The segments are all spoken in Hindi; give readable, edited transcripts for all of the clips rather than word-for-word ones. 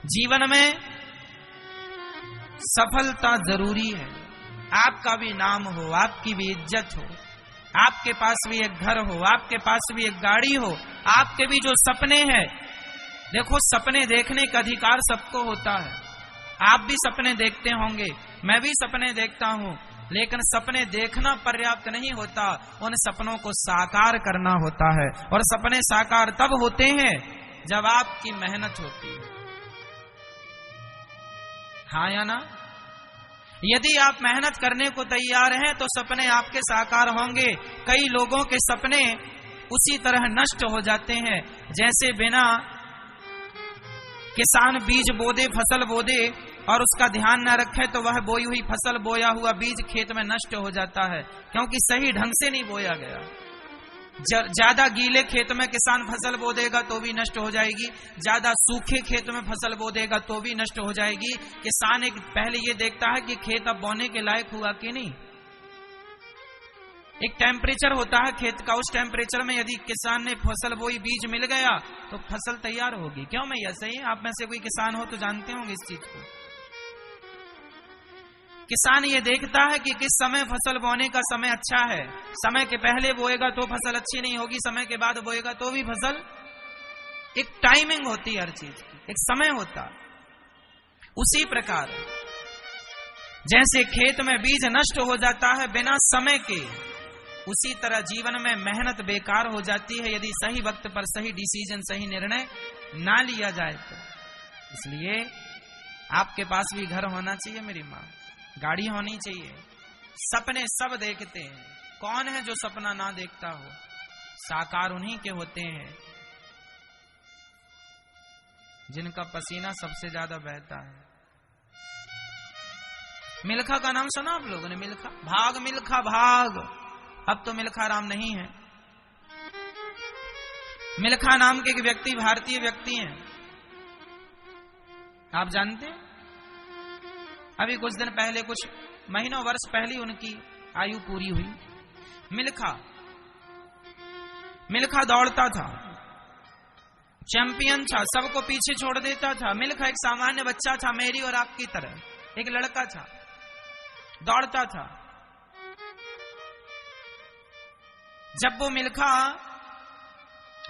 जीवन में सफलता जरूरी है। आपका भी नाम हो, आपकी भी इज्जत हो, आपके पास भी एक घर हो, आपके पास भी एक गाड़ी हो, आपके भी जो सपने हैं। देखो, सपने देखने का अधिकार सबको होता है। आप भी सपने देखते होंगे, मैं भी सपने देखता हूं, लेकिन सपने देखना पर्याप्त नहीं होता, उन सपनों को साकार करना होता है। और सपने साकार तब होते हैं जब आपकी मेहनत होती है। हाँ या ना? यदि आप मेहनत करने को तैयार हैं तो सपने आपके साकार होंगे। कई लोगों के सपने उसी तरह नष्ट हो जाते हैं जैसे बिना किसान बीज बो दे, फसल बो दे और उसका ध्यान न रखे तो वह बोई हुई फसल, बोया हुआ बीज खेत में नष्ट हो जाता है, क्योंकि सही ढंग से नहीं बोया गया। ज्यादा गीले खेत में किसान फसल बो देगा तो भी नष्ट हो जाएगी, ज्यादा सूखे खेत में फसल बो देगा तो भी नष्ट हो जाएगी। किसान एक पहले ये देखता है कि खेत अब बोने के लायक हुआ कि नहीं। एक टेम्परेचर होता है खेत का, उस टेम्परेचर में यदि किसान ने फसल बोई, बीज मिल गया तो फसल तैयार होगी। क्यों मैया? सही है, आप में से कोई किसान हो तो जानते होंगे इस चीज को। किसान ये देखता है कि किस समय फसल बोने का समय अच्छा है। समय के पहले बोएगा तो फसल अच्छी नहीं होगी, समय के बाद बोएगा तो भी फसल। एक टाइमिंग होती है हर चीज की, एक समय होता। उसी प्रकार जैसे खेत में बीज नष्ट हो जाता है बिना समय के, उसी तरह जीवन में मेहनत बेकार हो जाती है यदि सही वक्त पर सही डिसीजन, सही निर्णय ना लिया जाए तो। इसलिए आपके पास भी घर होना चाहिए मेरी माँ, गाड़ी होनी चाहिए। सपने सब देखते हैं, कौन है जो सपना ना देखता हो? साकार उन्हीं के होते हैं जिनका पसीना सबसे ज्यादा बहता है। मिल्खा का नाम सुना आप लोगों ने? मिल्खा, भाग मिल्खा भाग। अब तो मिल्खा राम नहीं है। मिल्खा नाम के एक व्यक्ति, भारतीय व्यक्ति हैं, आप जानते हैं? अभी कुछ दिन पहले, कुछ महीनों वर्ष पहले उनकी आयु पूरी हुई। मिल्खा दौड़ता था, चैंपियन था, सबको पीछे छोड़ देता था। मिल्खा एक सामान्य बच्चा था, मेरी और आपकी तरह, एक लड़का था, दौड़ता था। जब वो मिल्खा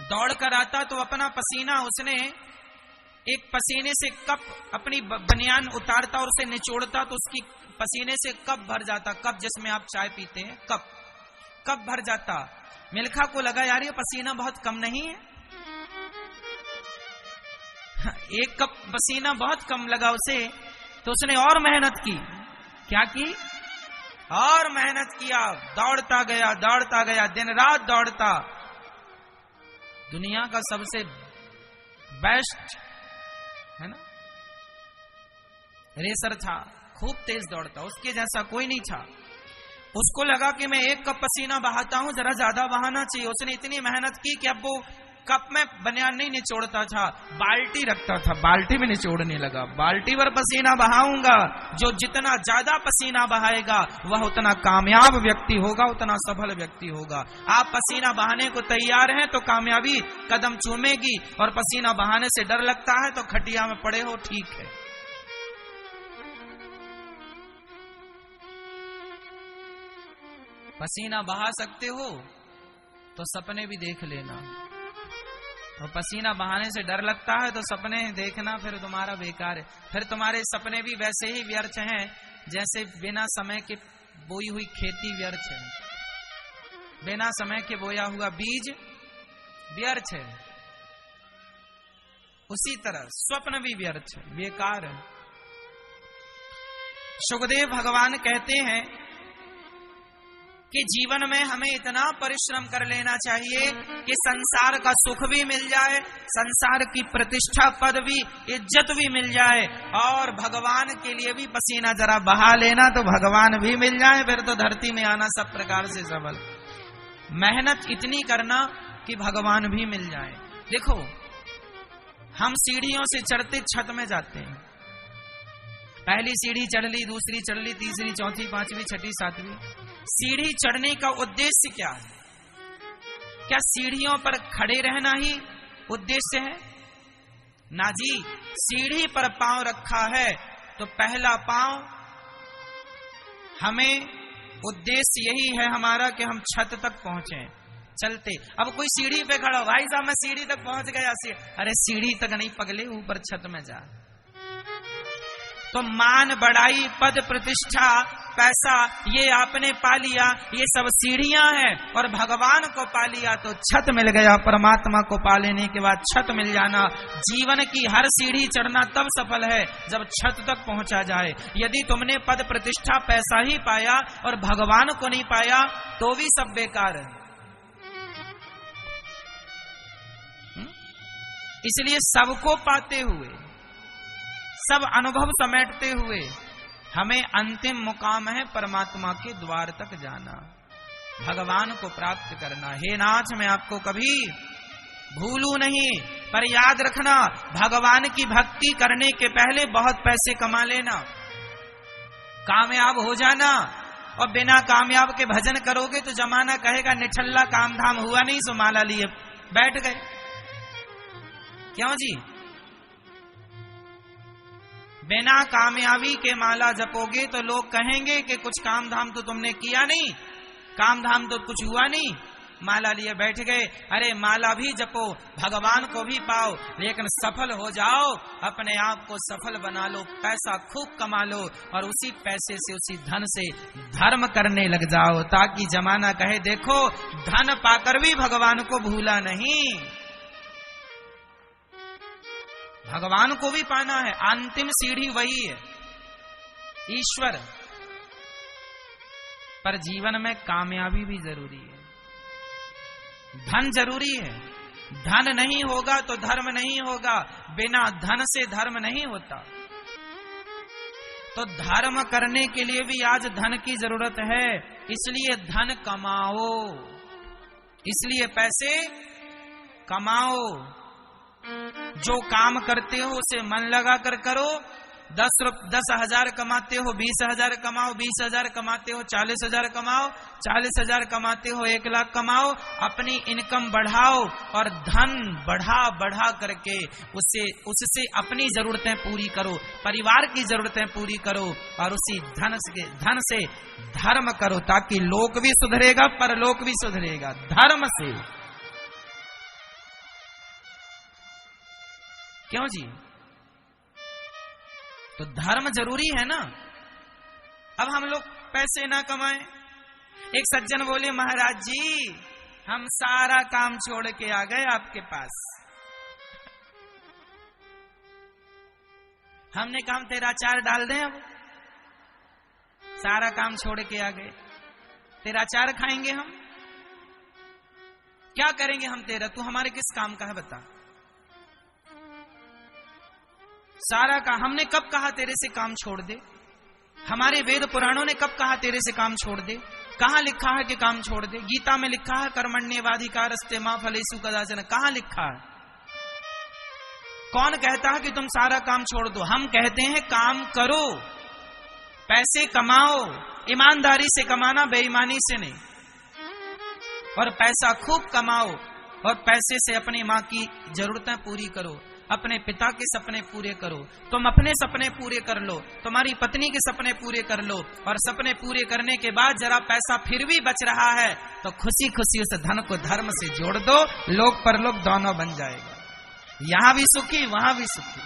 दौड़ कर आता तो अपना पसीना, उसने एक पसीने से कप अपनी बनियान उतारता और उसे निचोड़ता तो उसकी पसीने से कप भर जाता। कप जिसमें आप चाय पीते हैं, कप भर जाता। मिल्खा को लगा यार ये पसीना बहुत कम नहीं है, एक कप पसीना बहुत कम लगा उसे। तो उसने और मेहनत की। क्या की? और मेहनत किया, दौड़ता गया, दिन रात दौड़ता। दुनिया का सबसे बेस्ट है ना रेसर था, खूब तेज दौड़ता, उसके जैसा कोई नहीं था। उसको लगा कि मैं एक कप पसीना बहाता हूं, जरा ज्यादा बहाना चाहिए। उसने इतनी मेहनत की कि अब वो कप में बनियान नहीं निचोड़ता था, बाल्टी रखता था, बाल्टी में निचोड़ने लगा। बाल्टी पर पसीना बहाऊंगा, जो जितना ज्यादा पसीना बहाएगा वह उतना कामयाब व्यक्ति होगा, उतना सफल व्यक्ति होगा। आप पसीना बहाने को तैयार हैं तो कामयाबी कदम चूमेगी, और पसीना बहाने से डर लगता है तो खटिया में पड़े हो, ठीक है। पसीना बहा सकते हो तो सपने भी देख लेना, तो पसीना बहाने से डर लगता है तो सपने देखना फिर तुम्हारा बेकार है। फिर तुम्हारे सपने भी वैसे ही व्यर्थ हैं जैसे बिना समय के बोई हुई खेती व्यर्थ है, बिना समय के बोया हुआ बीज व्यर्थ है। उसी तरह स्वप्न भी व्यर्थ है, बेकार है। सुखदेव भगवान कहते हैं कि जीवन में हमें इतना परिश्रम कर लेना चाहिए कि संसार का सुख भी मिल जाए, संसार की प्रतिष्ठा, पद भी, इज्जत भी मिल जाए, और भगवान के लिए भी पसीना जरा बहा लेना तो भगवान भी मिल जाए, फिर तो धरती में आना सब प्रकार से सबल। मेहनत इतनी करना कि भगवान भी मिल जाए। देखो, हम सीढ़ियों से चढ़ते छत में जाते हैं, पहली सीढ़ी चढ़ ली, दूसरी चढ़ ली, तीसरी, चौथी, पांचवी, छठी, सातवीं। सीढ़ी चढ़ने का उद्देश्य क्या है? क्या सीढ़ियों पर खड़े रहना ही उद्देश्य है? ना जी, सीढ़ी पर पांव रखा है तो पहला पांव, हमें उद्देश्य यही है हमारा कि हम छत तक पहुंचे चलते। अब कोई सीढ़ी पे खड़ा हो, भाई साहब मैं सीढ़ी तक पहुंच गया, अरे सीढ़ी तक नहीं पगले, ऊपर छत में जा। तो मान बढ़ाई, पद प्रतिष्ठा, पैसा, ये आपने पा लिया, ये सब सीढ़ियां हैं। और भगवान को पा लिया तो छत मिल गया। परमात्मा को पा लेने के बाद छत मिल जाना। जीवन की हर सीढ़ी चढ़ना तब सफल है जब छत तक पहुंचा जाए। यदि तुमने पद प्रतिष्ठा पैसा ही पाया और भगवान को नहीं पाया तो भी सब बेकार है। इसलिए सबको पाते हुए, सब अनुभव समेटते हुए हमें अंतिम मुकाम है परमात्मा के द्वार तक जाना, भगवान को प्राप्त करना। हे नाथ, मैं आपको कभी भूलू नहीं, पर याद रखना, भगवान की भक्ति करने के पहले बहुत पैसे कमा लेना, कामयाब हो जाना, और बिना कामयाब के भजन करोगे तो जमाना कहेगा निठल्ला, काम धाम हुआ नहीं, सो माला लिए बैठ गए। क्यों जी? बिना कामयाबी के माला जपोगे तो लोग कहेंगे कि कुछ काम धाम तो तुमने किया नहीं, काम धाम तो कुछ हुआ नहीं, माला लिए बैठ गए। अरे माला भी जपो, भगवान को भी पाओ, लेकिन सफल हो जाओ, अपने आप को सफल बना लो, पैसा खूब कमा लो और उसी पैसे से, उसी धन से धर्म करने लग जाओ, ताकि जमाना कहे देखो धन पाकर भी भगवान को भूला नहीं। भगवान को भी पाना है, अंतिम सीढ़ी वही है, ईश्वर। पर जीवन में कामयाबी भी जरूरी है, धन जरूरी है। धन नहीं होगा तो धर्म नहीं होगा, बिना धन से धर्म नहीं होता। तो धर्म करने के लिए भी आज धन की जरूरत है, इसलिए धन कमाओ, इसलिए पैसे कमाओ। जो काम करते हो उसे मन लगा कर करो। 10,000 कमाते हो 20,000 कमाओ, 20,000 कमाते हो 40,000 कमाओ, 40,000 कमाते हो 1 लाख कमाओ। अपनी इनकम बढ़ाओ और धन बढ़ा करके उससे अपनी जरूरतें पूरी करो, परिवार की जरूरतें पूरी करो, और उसी धन से धर्म करो, ताकि लोक भी सुधरेगा, परलोक भी सुधरेगा धर्म से। क्यों जी? तो धर्म जरूरी है ना। अब हम लोग पैसे ना कमाएं। एक सज्जन बोले, महाराज जी हम सारा काम छोड़ के आ गए आपके पास। हमने कहा तेरा अचार डाल दें, अब सारा काम छोड़ के आ गए, तेरा अचार खाएंगे हम, क्या करेंगे हम तेरा, तू हमारे किस काम का है बता। सारा का हमने कब कहा तेरे से काम छोड़ दे? हमारे वेद पुराणों ने कब कहा तेरे से काम छोड़ दे? कहां लिखा है कि काम छोड़ दे? गीता में लिखा है कर्मण्येवाधिकारस्ते मा फलेषु कदाचन, कहां लिखा है? कौन कहता है कि तुम सारा काम छोड़ दो? हम कहते हैं काम करो, पैसे कमाओ, ईमानदारी से कमाना, बेईमानी से नहीं। और पैसा खूब कमाओ और पैसे से अपनी मां की जरूरतें पूरी करो, अपने पिता के सपने पूरे करो, तुम अपने सपने पूरे कर लो, तुम्हारी पत्नी के सपने पूरे कर लो, और सपने पूरे करने के बाद जरा पैसा फिर भी बच रहा है तो खुशी खुशी उस धन को धर्म से जोड़ दो, लोक परलोक दोनों बन जाएगा, यहां भी सुखी वहां भी सुखी।